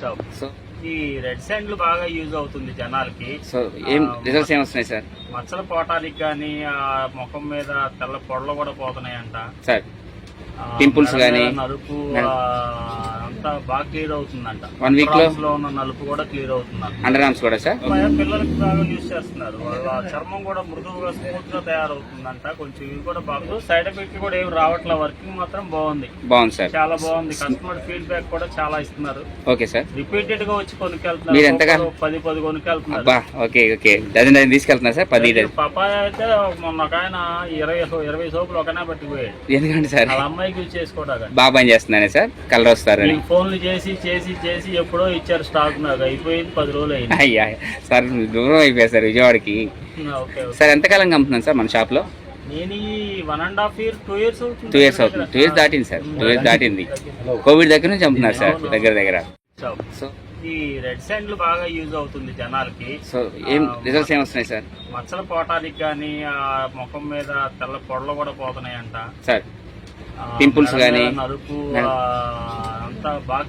So ఈ red శాండ్లు బాగా use అవుతుంది జనాలకి. సో ఏం రిజల్ట్స్ ఏం వస్తున్నాయి సార్? మచ్చలు పోవటానికి కానీ ముఖం మీద తెల్ల పొడలు కూడా పోతున్నాయంట సార్. పింపుల్స్ మెడ గానీ మీద నలుపు అంతా బాగా క్లియర్ అవుతుందంట. 1 week లో ఉన్న నలుపు కూడా క్లియర్ అవుతుందంట. అండర్ ఆర్మ్స్ కూడా సార్. పిల్లలకి బాగా యూజ్ చేస్తున్నారు. వాళ్ళ చర్మం కూడా మృదువుగా స్మూత్ గా తయారవుతుందంట. కొంచెం ఇవి కూడా బాగా సైడ్ ఎఫెక్ట్ కూడా ఏమి రావట్లే. వర్కింగ్ మాత్రం బాగుంది సార్. చాలా బాగుంది. కస్టమర్ ఫీడ్బ్యాక్ కూడా చాలా ఇస్తున్నారు. Okay sir. రిపీటెడ్ గా వచ్చి మీరు కొనుక్కెళ్తున్నారు. ఎంతగా 10 కొనుక్కెళ్తున్నారు. ఓకే ఓకే డజన్ తీసుకెళ్తున్నారు సార్? 10 పపాయ అయితే మొన్న ఒక ఆయన 20 సోపులు ఒకనే పట్టిపోయాడు. ఎందుకంటే సార్ వాళ్ళ అమ్మాయికి యూజ్ చేసుకోవడానికి. బాగా పని చేస్తున్నానే సార్, కలర్ వస్తారని ఫోన్లు చేసి చేసి చేసి ఎప్పుడో ఇచ్చారు స్టాక్. నాకు అయిపోయింది 10 రోజులు అయింది. అయ్యా సార్ దూరం అయిపోయారు సార్ విజయవాడకి. ఓకే సార్ ఎంతకాలంగా అమ్ముతున్నాను సార్ మన షాప్ లో? నేను ఈ 1.5 years 2 years అవుతుంది. 2 years అవుతుంది. 2 years దాటింది సార్. 2 years దాటింది. కోవిడ్ దగ్గర నుంచి అమ్ముతున్నారు సార్ దగ్గర. సో ఈ రెడ్ శాండ్లు బాగా యూజ్ అవుతుంది జనాలకి. సో ఏం రిజల్ట్స్ ఏం వస్తున్నాయి సార్? మచ్చలు పోవటానికి కానీ ముఖం మీద తెల్ల పొడలు కూడా పోతున్నాయంట సార్. పింపుల్స్ మెడ మీద గానీ నలుపు అంతా బాగా